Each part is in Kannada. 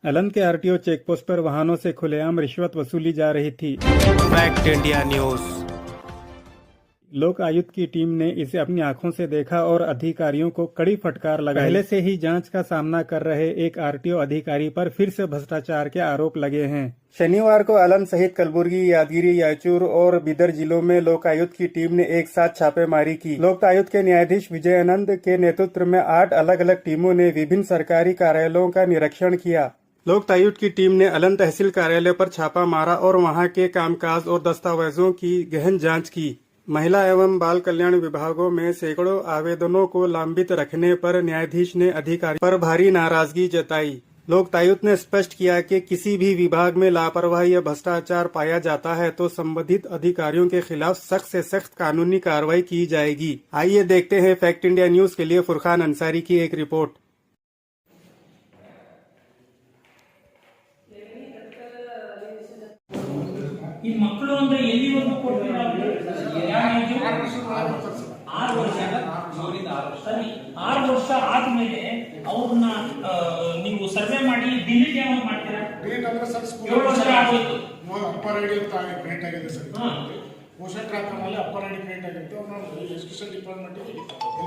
अलन के आरटीओ चेकपोस्ट पर वाहनों से खुलेआम रिश्वत वसूली जा रही थी। Fact India news. लोक आयुक्त की टीम ने इसे अपनी आंखों से देखा और अधिकारियों को कड़ी फटकार लगाई। पहले से ही जांच का सामना कर रहे एक आरटीओ अधिकारी पर फिर से भ्रष्टाचार के आरोप लगे हैं। शनिवार को अलन सहित कलबुर्गी, यादगिरी, याचूर और बिदर जिलों में लोकायुक्त की टीम ने एक साथ छापेमारी की। लोकायुक्त के न्यायाधीश विजय आनंद के नेतृत्व में 8 अलग अलग टीमों ने विभिन्न सरकारी कार्यालयों का निरीक्षण किया। लोकायुक्त की टीम ने अलन तहसील कार्यालय पर छापा मारा और वहां के कामकाज और दस्तावेजों की गहन जांच की। महिला एवं बाल कल्याण विभागों में सैकड़ों आवेदनों को लंबित रखने पर न्यायाधीश ने अधिकारी पर भारी नाराजगी जताई। लोकायुक्त ने स्पष्ट किया कि किसी भी विभाग में लापरवाही या भ्रष्टाचार पाया जाता है तो संबंधित अधिकारियों के खिलाफ सख्त से सख्त कानूनी कार्रवाई की जाएगी। आइए देखते हैं फैक्ट इंडिया न्यूज के लिए फुरखान अंसारी की एक रिपोर्ट। ಈ ಮಕ್ಕಳು ಅಂದ್ರೆ ಎಲ್ಲಿವರೆಗೂ ಕೊಡ್ತೀರಾ? 6 ವರ್ಷ ಸರಿ, 6 ವರ್ಷ ಆದ್ಮೇಲೆ ಅವ್ರನ್ನ ನೀವು ಸರ್ವೆ ಮಾಡಿ ಡಿಲೀಟ್ ಯಾವಾಗ ಮಾಡ್ತೀರಾ? ಡಿಲೀಟ್ ಅಂದ್ರೆ ಸರ್ ಸ್ಕೂಲ್ 7 ವರ್ಷ ಆಗೋಯ್ತು. ಅಪ್ಪರ್ ಐಡಿ ಅಂತ ಕ್ರಿಯೇಟ್ ಆಗಿದೆ ಸರ್. ಪೋಷನ್ ಟ್ರ್ಯಾಕರ್ ನಲ್ಲಿ ಅಪ್ಪರ್ ಐಡಿ ಕ್ರಿಯೇಟ್ ಆಗಿರುತ್ತೆ. ಅವ್ರನ್ನ ಎಜುಕೇಶನ್ ಡಿಪಾರ್ಟ್ಮೆಂಟ್ ಗೆ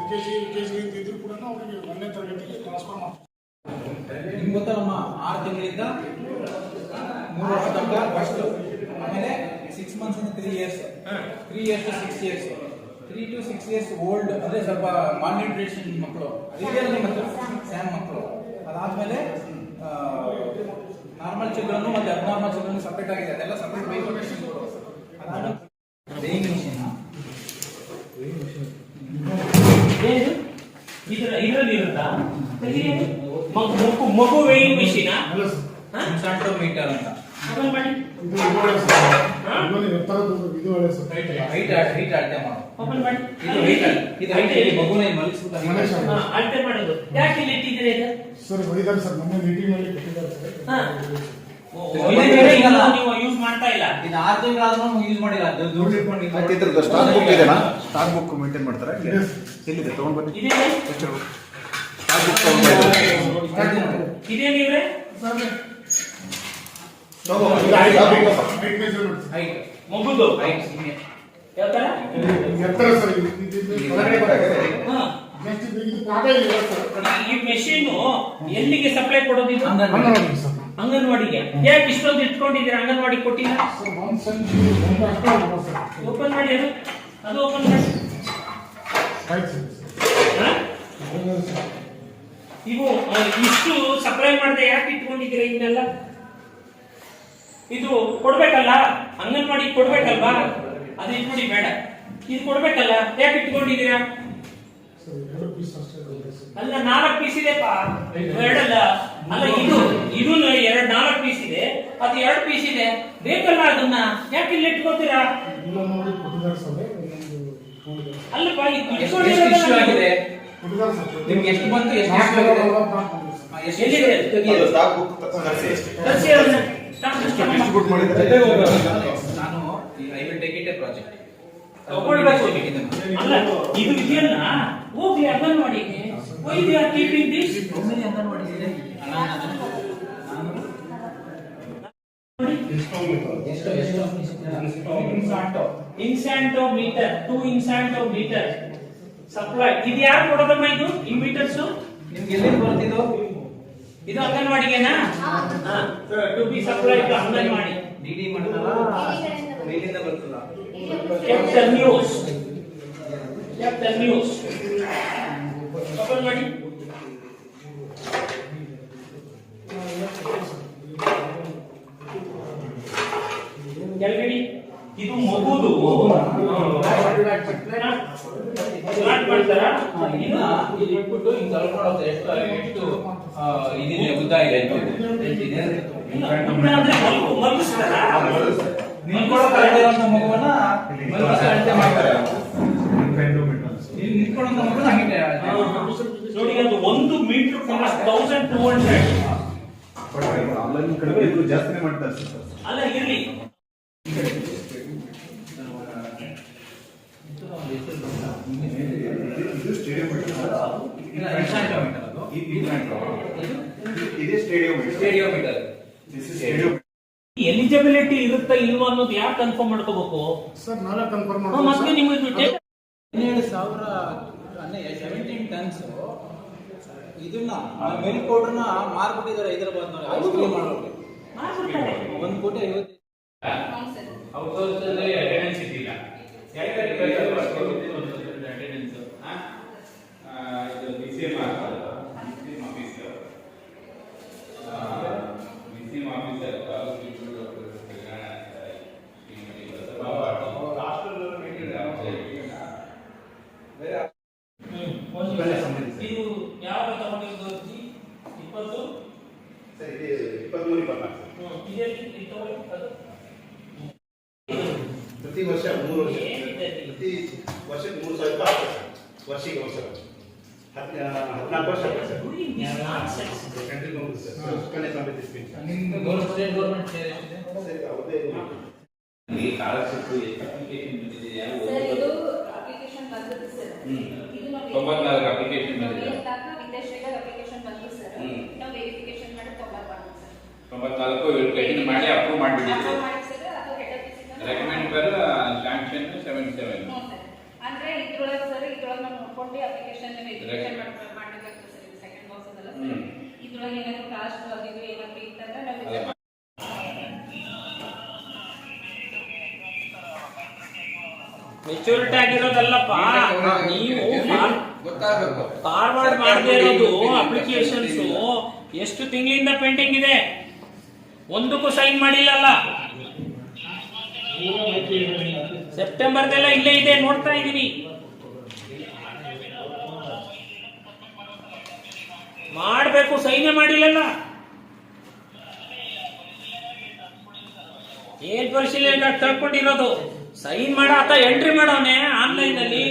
LKG UKG ಇದ್ರು ಕೂಡ ಅವರಿಗೆ 1ನೇ ತರಗತಿಗೆ ಟ್ರಾನ್ಸ್ಫರ್ ಮಾಡ್ತಾರೆ. ನಿಮ್ಗೆ ಗೊತ್ತಾ ನಮ್ಮ 6 ತಿಂಗಳಿಂದ 3 ವರ್ಷ ತನಕ ಫಸ್ಟ್, ಆಮೇಲೆ 6 ಮಂತ್ಸ್ ಇಂದ 3 years, 3 years to 6 years, 3 to 6 years old ಅಂದ್ರೆ ಸ್ವಲ್ಪ ಮಾಲ್ನ್ಯೂಟ್ರಿಷನ್ ಮಕ್ಕಳು, ಅದರಲ್ಲಿ ಮತ್ತೆ ಸ್ಯಾಮ್ ಮಕ್ಕಳು. ಅದಾದ್ಮೇಲೆ ನಾರ್ಮಲ್ ಚಿಲ್ಡ್ರನ್ ಮತ್ತೆ ಅಬ್ನಾರ್ಮಲ್ ಚಿಲ್ಡ್ರನ್ ಸಪರೇಟ್ ಆಗಿದೆ, ಅದೆಲ್ಲ separate weighing machine. Weighing machine ಇದರಲ್ಲಿ ಇರುತ್ತಾ? ಮಗು ವೇಯಿಂಗ್ ಮಿಷಿನ್ ಸೆಂಟ್ರೋಮೀಟರ್ ಅಂತ ಮಾಡಿ ಅಳತೆ ಮಾಡೋದು. ಯಾಕೆ ಇಲ್ಲಿ ಇಟ್ಟಿದ್ದೀರಿ ಇದು? ಸರ್ ಹೊಡಿದಾರೆ ಸರ್, ನಮ್ಮ ಮೀಟಿಂಗ್ ನಲ್ಲಿ ಕೊಟ್ಟಿದ್ದಾರೆ ಸರ್. ನೀವು ಯೂಸ್ ಮಾಡ್ತಾ ಇಲ್ಲ? ಇದು 6 ತಿಂಗಳಾದ್ರೂ ಯೂಸ್ ಮಾಡಿಲ್ಲ, ದುಡ್ಡು ಇಟ್ಕೊಂಡು ಸ್ಟಾಕ್ ಬುಕ್ ಇದೆನಾ? ಸ್ಟಾಕ್ ಬುಕ್ ಮೇಂಟೈನ್ ಮಾಡ್ತಾರೆ. ಎಲ್ಲಿದೆ? ತಗೊಂಡ್ ಬನ್ನಿ. ಸ್ಟಾಕ್ ಬುಕ್ ಇದೇ ನೀವ್ರೆ ಮಗುದು ಯಾವ ತರ ಎತ್ತರ ಸರ್. ಈ ಮೆಷಿನ್ ಎಲ್ಲಿಗೆ ಸಪ್ಲೈ ಕೊಡೋದಿದು? ಅಂಗನವಾಡಿಗೆ. ಯಾಕೆ ಇಷ್ಟೊಂದು ಇಟ್ಕೊಂಡಿದ್ದೀರಾ? ಅಂಗನವಾಡಿ ಕೊಟ್ಟಿಲ್ಲ? ಓಪನ್ ಮಾಡಿ, ಅದು ಓಪನ್ ಮಾಡಿ. ಇವು ಇಷ್ಟು ಸಪ್ಲೈ ಮಾಡದೆ ಯಾಕೆ ಇಟ್ಕೊಂಡಿದ್ದೀರಾ ಇದನ್ನೆಲ್ಲ? ಇದು ಕೊಡ್ಬೇಕಲ್ಲ, ಅಂಗನವಾಡಿ ಕೊಡ್ಬೇಕಲ್ವಾ? ಅದು ಇಟ್ಬಿಡಿ, ಬೇಡ, ಇದು ಕೊಡ್ಬೇಕಲ್ಲ, ಯಾಕೆ ಇಟ್ಕೊಂಡಿದ್ದೀರಾ? ಅಲ್ಲ, 4 ಪೀಸ್ ಇದೆಪ್ಪ, ಎರಡಲ್ಲ. ಅಲ್ಲ, ಇದು 4 ಪೀಸ್ ಇದೆ, ಅದು 2 ಪೀಸ್ ಇದೆ, ಬೇಕಲ್ಲ, ಅದನ್ನ ಯಾಕೆ ಇಲ್ಲಿ ಇಟ್ಕೊತೀರಾ? ಅಲ್ಲಪ್ಪ, ಆಗಿದೆ ನಿಮ್ಗೆ ಎಷ್ಟು ಬಂತು? ಎಲ್ಲಿದೆ? ಸ್ಟಾಕ್ ಬುಕ್ ತರಿಸಿ ಅದನ್ನ. ನಾನು I will take it a project ತಗೊಳ್ಬೇಕು. ಅಲ್ಲ, ಇದು ಇದೆಯಲ್ಲ, ಹೋಗ್ಲಿ ಅಂಗನವಾಡಿಗೆ. Why they are keeping this? Anganwadi ಇದೆ. Infantometer, 2 infantometer supply. ಇದು ಯಾರು ಕೊಡೋದಮ್ಮ? ಇದು ಈ ಮೀಟರ್ಸ್ ನಿಮ್ಗೆ ಎಲ್ಲಿ ಬರ್ತಿದ್ದು? ಇದು ಅಂಗನವಾಡಿಗೆನಾ? To be supply to anganwadi. DD ಮಾಡ್ತಾರ, ಮೇಲಿಂದ ಬರ್ತದ. Capital news, capital news open ಮಾಡಿ. ಕೆಳಗಡೆ ಇದು ಮಗುದು ಸ್ಟಾರ್ಟ್ ಮಾಡ್ತಾರಾ? ಇದು ಇಟ್ಬಿಟ್ಟು ಹಿಂಗ್ ತಳ್ಕೊಂಡು ಹೋಗ್ತಾರೆ. ಎಷ್ಟು ಇದಿದೆ, ಉದ್ದ ಇದೆ ಮಲಗಿಸ್ತಾರಾ? ನಿಂತ್ಕೊಳ್ಳೋಂತ ಮಗುವನ್ನ ಅಳತೆ ಮಾಡ್ತಾರೆ. ನಿಂತ್ಕೊಳ್ಳೋಂತ ಮಗುನ ಹಂಗೆ ನೋಡಿ, ಅದು 1 ಮೀಟರ್ 1200. ಆನ್ಲೈನ್ ಕಡೆ ಜಾಸ್ತಿ ಮಾಡ್ತಾರೆ ಸರ್. ಅಲ್ಲ, ಇರ್ಲಿ. ಇದು ಸ್ಟೇಡಿಯಂ ಇಲ್ಲ, ಇದೇ ಸ್ಟೇಡಿಯಂ ರೇಡಿಯೋಮೀಟರ್. ಎಲಿಜಿಬಿಲಿಟಿ ಇರುತ್ತಾ ಇಲ್ವಾ ಅನ್ನೋದು ಯಾರು ಕನ್ಫರ್ಮ್ ಮಾಡ್ಕೋಬೇಕು? ಸರ್ ನಾವೇ ಕನ್ಫರ್ಮ್ ಮತ್ತೆ ಮಾಡ್ತೀವಿ ನಿಮಗೆ 17 ಟನ್ಸ್ ಇದನ್ನ ಮೇಲ್ಕೋಟ್ರನ್ನ ಮಾರ್ಬಿಟ್ಟಿದ್ದಾರೆ ಹೈದರಾಬಾದ್ನಲ್ಲಿ ಐಸ್ ಕ್ರೀಮ್ ಮಾಡೋಕೆ 1,50,50,000. ಇದು ಯಾವ ತಗೊಂಡಿದ್ದು? 20 ಪ್ರತಿ ವರ್ಷ 3 ವರ್ಷ ಪ್ರತಿ ವರ್ಷಕ್ಕೆ 3,000 ರೂಪಾಯಿ ಆಗ್ತದೆ ಸರ್. ವರ್ಷಿಗೆ ವರ್ಷ 14 ವರ್ಷ ಆಗ್ತದೆ sir. Central government sir. Sukanya Samriddhi scheme sir. Government share ಎಷ್ಟಿದೆ? ಸರ್, ಯಾವುದೇ ಸರ್ ಇದು ಅಪ್ಲಿಕೇಶನ್ ಬಂದಿದೆ ಸರ್. ಇದು ನಾವು 94 ಅಪ್ಲಿಕೇಶನ್ ಬಂದಿದೆ. ವಿದೇಶಿಗರ ಅಪ್ಲಿಕೇಶನ್ ಬಂದಿದೆ ಸರ್. ನಾವು ವೆರಿಫಿಕೇಶನ್ ಮಾಡಿ ತಗೊಂಡ್ಬರೋಣ ಸರ್. 94 ವೆರಿಫಿಕೇಶನ್ ಮಾಡಿ ಅಪ್ರೂವ್ ಮಾಡಿಬಿಟ್ಟಿದ್ದೀವಿ. ಅಪ್ರೂವ್ ಮಾಡಿ ಸರ್. ಅದು ಹೆಡ್ ಆಫೀಸ್ ಇಂದ ರೆಕಮೆಂಡ್ ಪರ್ ಸ್ಯಾಂಕ್ಷನ್ 77. ಹ್ಞೂ ಸರ್. ಅಂದ್ರೆ ಇದ್ರೊಳಗೆ ಸರ್ ಇದ್ರೊಳಗೆ ನಾವು ನೋಡ್ಕೊಂಡು ಅಪ್ಲಿಕೇಶನ್ ವೆರಿಫಿಕೇಶನ್ ಮಾಡಬೇಕಾಗ್ತದೆ ಸರ್. ಇದು ಸೆಕೆಂಡ್ ಬಾಕ್ಸ್ ಅದಲ್ಲ ಸರ್. ಇದ್ರೊಳಗೆ ಏನಾದ್ರು ಕಾಸ್ಟ್ ಅದು ಇದು ಏನಾದ್ರು ಇತ್ತಂದ್ರೆ ನಾವು ಮೆಚುರಿಟಿ ಆಗಿರೋದಲ್ಲಪ್ಪ, ನೀವು ಗೊತ್ತಾಗಬೇಕು. ಫಾರ್ವರ್ಡ್ ಮಾಡದೇ ಇರೋದು ಅಪ್ಲಿಕೇಶನ್ಸ್ ಎಷ್ಟು ತಿಂಗಳಿಂದ ಪೆಂಡಿಂಗ್ ಇದೆ, ಒಂದಕ್ಕೂ ಸೈನ್ ಮಾಡಿಲ್ಲಲ್ಲ. ಸೆಪ್ಟೆಂಬರ್ದೆಲ್ಲ ಇಲ್ಲೇ ಇದೆ, ನೋಡ್ತಾ ಇದೀನಿ. ಮಾಡಬೇಕು, ಸೈನೇ ಮಾಡಿಲ್ಲಲ್ಲ. ಏನ್ ಪರಿಶೀಲನೆ ಕಳ್ಕೊಂಡಿರೋದು? ಸೈನ್ ಮಾಡ ಆತ ಎಂಟ್ರಿ ಮಾಡೋನೆ ಆನ್ಲೈನ್ ಅಲ್ಲಿ.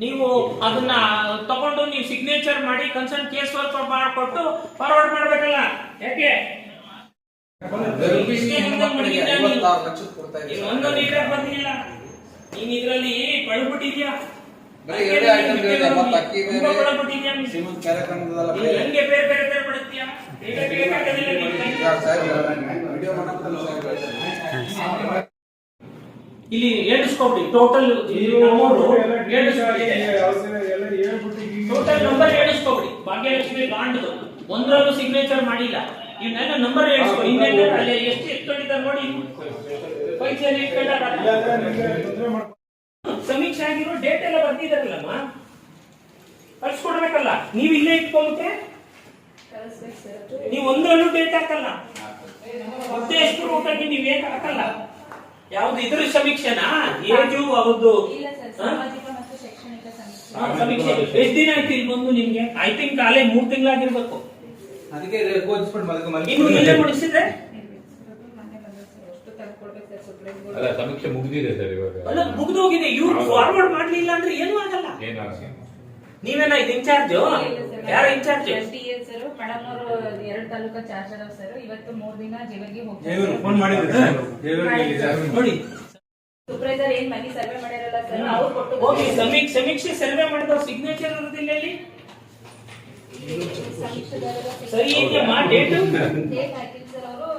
ನೀವು ಅದನ್ನ ತಗೊಂಡು ನೀವು ಸಿಗ್ನೇಚರ್ ಮಾಡಿ ಕನ್ಸರ್ನ್ ಕೇಸ್ ವರ್ಕ್ ಮಾಡಿಕೊಟ್ಟು ಫಾರ್ವರ್ಡ್ ಮಾಡ್ಬೇಕಲ್ಲ. ಯಾಕೆ 56 ಲಕ್ಷ ಕೊಡ್ತಾ ಇದ್ದೀವಿ. ಒಂದು ಲೀಟರ್ ಬಂದಿಲ್ಲ, ನೀನ್ ಇದ್ರಲ್ಲಿ ಪಳ್ಬಿಟ್ಟಿದ್ಯಾ. ಬರೀ ಎರಡೇ ಐಟಮ್ ಇದೆ. ಮತ್ತೆ ಅಕ್ಕಿ ಬೇರೆ, ಪಳ್ಬಿಟ್ಟಿದ್ಯಾ. ಶ್ರೀಮಂತ ಕಾರ್ಯಕ್ರಮದಲ್ಲ ಬೇರೆ. ಹೆಂಗೆ ಬೇರೆ ಬೇರೆ ಬೇರೆ ಪಡುತ್ತೀಯಾ? ಬೇಕಾಗೋದಿಲ್ಲ ನಿಮ್ಗೆ. ವಿಡಿಯೋ ಮಾಡೋದು ಸರ್. ಇಲ್ಲಿ ಏಳಿಸ್ಕೊಬಿಡಿ ಟೋಟಲ್ ಟೋಟಲ್ ನಂಬರ್ ಏಳಿಸ್ಕೊಬಿಡಿ. ಭಾಗ್ಯಲಕ್ಷ್ಮಿ ಬಾಂಡ್ ಒಂದ್ರಲ್ಲೂ ಸಿಗ್ನೇಚರ್ ಮಾಡಿಲ್ಲ. ಇವನ್ನೆಲ್ಲ ನಂಬರ್ ಏಳಿಸ್ಕೊಡಿ. ಇನ್ನೇನು ಅಲ್ಲಿ ಎಷ್ಟು ಎತ್ಕೊಂಡಿದ್ದಾರೆ ನೋಡಿ. ಪೈಸೆ ಸಮೀಕ್ಷೆ ಆಗಿರೋ ಡೇಟ್ ಎಲ್ಲ ಬರ್ತಿದಾರಲ್ಲಮ್ಮ, ಕಳ್ಸ್ಕೊಡ್ಬೇಕಲ್ಲ. ನೀವ್ ಇಲ್ಲೇ ಇಟ್ಕೊಂಡ್ಬಿಟ್ಟೆ ಕಳಿಸ್ಬೇಕು ಸರ್. ನೀವ್ ಒಂದ್ರಲ್ಲೂ ಡೇಟ್ ಹಾಕಲ್ಲ. ಉದ್ದೇಶಪೂರ್ವಕವಾಗಿ ನೀವ್ ಏನ್ ಹಾಕಲ್ಲ. ಯಾವ್ದು ಇದ್ರ ಸಮೀಕ್ಷೆನಾ? ಏಜು ಅವ್ರದ್ದು ಇಲ್ಲ ಸರ್, ಸಾಮಾಜಿಕ ಮತ್ತು ಶೈಕ್ಷಣಿಕ ಸಮೀಕ್ಷೆ. ಎಷ್ಟು ದಿನ ಆಯ್ತು ಇಲ್ಲಿ ಬಂದು ನಿಮ್ಗೆ? ಐ ಥಿಂಕ್ ಕಾಲೇ 3 ತಿಂಗಳಾಗಿರ್ಬೇಕು. ಅದಕ್ಕೆ ಕೋಚಿಸ್ಬಿಟ್ಟು ಇನ್ನು ಎಲ್ಲೇ ಮುಗಿಸಿದ್ರೆ ಮೊನ್ನೆ ಬಂದ ಸರ್. ಅಷ್ಟು ತಗೊಳ್ಬೇಕು ಸರ್. ಸುಪ್ರೀಂ ಕೋರ್ಟ್ ಅಲ್ಲ, ಸಮೀಕ್ಷೆ ಮುಗಿದಿದೆ ಸರ್ ಇವಾಗ. ಅಲ್ಲ, ಮುಗಿದೋಗಿದೆ. ಇವ್ರು ಫಾರ್ವರ್ಡ್ ಮಾಡ್ಲಿಲ್ಲ ಅಂದ್ರೆ ಏನೂ ಆಗಲ್ಲ. ನೀವೇನ ಇದು ಇನ್ಚಾರ್ಜ್? ಯಾರು ಇನ್ಚಾರ್ಜ್? ಸರ್ ಪಡನೂರು 2 ತಾಲೂಕಾ ಚಾರ್ಜ್ ಅದಾವ ಸರ್. ಇವತ್ತು 3 ದಿನ ಜೇವರ್ಗಿ ಫೋನ್ ಮಾಡಿದ್ರೆ ನೋಡಿ, ಸೂಪರ್ವೈಸರ್ ಏನ್ ಮನಿ ಸರ್ವೆ ಮಾಡ್ಯಾರಲ್ಲ ಸರ್, ಅವ್ರು ಕೊಟ್ಟು ಹೋಗಿ ಸಮೀಕ್ಷೆ ಸರ್ವೆ ಮಾಡಿದ ಸಿಗ್ನೇಚರ್ ಇರೋದಿಲ್ಲ ಇಲ್ಲಿ. ಸರಿ ಇದೆಯಮ್ಮ ಡೇಟ್? ಡೇಟ್ ಹಾಕಿಲ್ಲ ಸರ್ ಅವರು.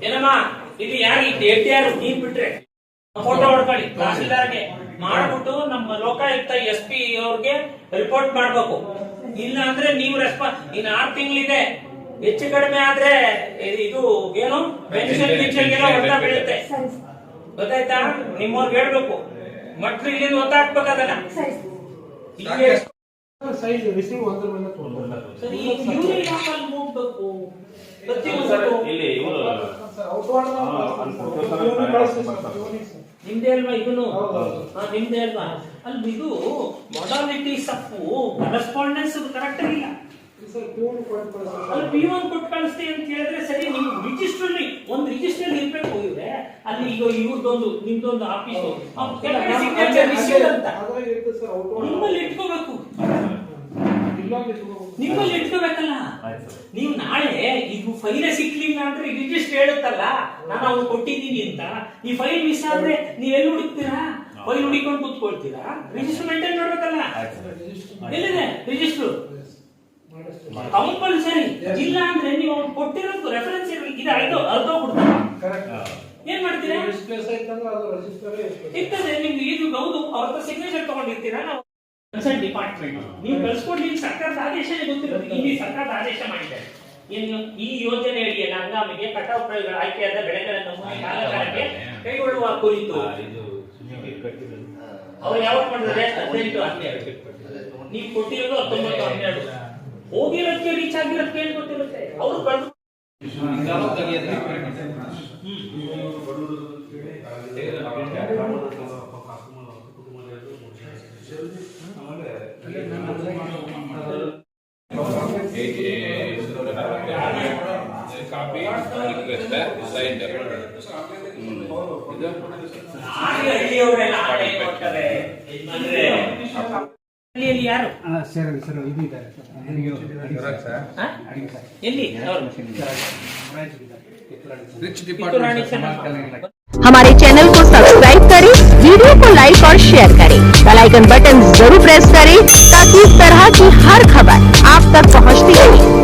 ಏನಮ್ಮ ಇದು ಯಾರು ಈ ಡೇಟ್? ಯಾರು? ನೀನ್ ಬಿಟ್ರೆ ಫೋಟೋ ಹೊಡ್ಕೊಳ್ಳಿ. ತಹಸೀಲ್ದಾರ್ಗೆ ಮಾಡ್ಬಿಟ್ಟು ನಮ್ಮ ಲೋಕಾಯುಕ್ತ SP ಅವ್ರಿಗೆ ರಿಪೋರ್ಟ್ ಮಾಡ್ಬೇಕು. ಇಲ್ಲ ಅಂದ್ರೆ ನೀವು ಇನ್ನು 6 ತಿಂಗಳಿದೆ. ಹೆಚ್ಚು ಕಡಿಮೆ ಆದ್ರೆ ಇದು ಏನು ಪೆನ್ಷನ್ ಗಿನ್ಷನ್ಗೆಲ್ಲ ಒತ್ತ ಬೀಳುತ್ತೆ. ಗೊತ್ತಾಯ್ತಾ? ನಿಮ್ಮವ್ರಿಗೆ ಹೇಳ್ಬೇಕು. ಮಕ್ಳು ಇಲ್ಲಿಂದ ಒತ್ತಾಕ್ಬೇಕು ಅದನ್ನ. ಸರಿ, ಇವ್ರು ಯಾಕೆ ಅಲ್ಲಿ ಹೋಗ್ಬೇಕು? ನಿಮ್ದೇ ಅಲ್ವಾ ಇದನ್ನು? ನಿಮ್ದೇ ಅಲ್ವಾ? ಅಲ್ಲಿ ಇದು ಮೊಡಾಲಿಟೀಸ್ ಆಫ್ ಕರೆಸ್ಪಾಂಡೆನ್ಸ್ ಕರೆಕ್ಟ್ ಆಗಿಲ್ಲ. ಅಲ್ಲಿ P1 ಕೊಟ್ಟು ಕಳಿಸ್ತೀವಿ ಅಂತ ಹೇಳಿದ್ರೆ ಸರಿ. ನೀವು ರಿಜಿಸ್ಟರ್ ಒಂದು ರಿಜಿಸ್ಟರ್ ಇರ್ಬೇಕು. ಇವ್ರೆ ಅಲ್ಲಿ ಈಗ ಇವ್ರದೊಂದು ನಿಮ್ದೊಂದು ಆಫೀಸ್ ನಿಮ್ಮಲ್ಲಿ ಇಟ್ಕೋಬೇಕು. ನಿಮ್ಮಲ್ಲಿ ಇಟ್ಕೋಬೇಕಲ್ಲ. ನೀವು ನಾಳೆ ಇದು ಫೈಲ್ ಸಿಕ್ಲಿಲ್ಲ ಅಂದ್ರೆ ರಿಜಿಸ್ಟರ್ ಹೇಳುತ್ತಲ್ಲ, ನಾನು ಅವ್ರು ಕೊಟ್ಟಿದ್ದೀನಿ ಅಂತ. ಈ ಫೈಲ್ ಮಿಸ್ ಆದ್ರೆ ನೀವೆಲ್ಲಿ ಹುಡುಕ್ತೀರಾ? ಫೈಲ್ ಹುಡುಕೊಂಡು ಕೂತ್ಕೊಳ್ತೀರಾ? ರಿಜಿಸ್ಟರ್ ಮೇಂಟೈನ್ ಮಾಡ್ಬೇಕಲ್ಲ. ಎಲ್ಲಿದೆ ರಿಜಿಸ್ಟರ್ ಕಂಪಲ್ಸರಿ. ಇಲ್ಲ ಅಂದ್ರೆ ನೀವು ಕೊಟ್ಟಿರೋದು ರೆಫರೆನ್ಸ್ ಇದು ಅರ್ಧೋಗ್ಬಿಡ್ತಾರೆ. ಏನ್ ಮಾಡ್ತೀರಾ? ಇರ್ತದೆ ನಿಮ್ಗೆ ಇದು ಹೌದು ಅವ್ರ ಹತ್ರ ಸಿಗ್ನೇಚರ್ ತಗೊಂಡಿರ್ತೀರಾ. ನಾವು ಕನ್ಸರ್ನ್ ಡಿಪಾರ್ಟ್ಮೆಂಟ್ ನೀವು ಕಳ್ಸ್ಕೊಡ್ಲಿ. ಸರ್ಕಾರದ ಆದೇಶನೇ ಗೊತ್ತಿರೋದು. ಇಲ್ಲಿ ಸರ್ಕಾರದ ಆದೇಶ ಮಾಡಿದ್ದಾರೆ ಏನು ಈ ಯೋಜನೆ ಅಡಿಯಲ್ಲಿ ಹಂಗಾಮಿಗೆ ಕಟಾವು ಪ್ರಯೋಗಗಳ ಆಯ್ಕೆಯಾದ ಬೆಳೆಗಳ ನಮೂನೆ ಕಾಲಕಾಲಕ್ಕೆ ಕೈಗೊಳ್ಳುವ ಕುರಿತು ಅವ್ರು ಯಾವಾಗ ಮಾಡಿದ್ರೆ 18-12 ನೀವು ಕೊಟ್ಟಿರೋದು 19-12 ಹೋಗಿರೋದಕ್ಕೆ ರೀಚ್ ಆಗಿರೋದಕ್ಕೆ ಏನ್ ಗೊತ್ತಿರುತ್ತೆ. ಅವರು ಕಳೆದು ಕಾಪಿ ಸೈಡ್ ಹಳ್ಳಿಯವರೆಲ್ಲ ಆದಾಯ ಕೊಡ್ತಾರೆ. ಅಂದ್ರೆ ಹಳ್ಳಿಯಲ್ಲಿ ಯಾರು ಎಲ್ಲಿ हमारे चैनल को सब्सक्राइब करें, वीडियो को लाइक और शेयर करें, बेल आइकन बटन जरूर प्रेस करें ताकि इस तरह की हर खबर आप तक पहुंचती रहे।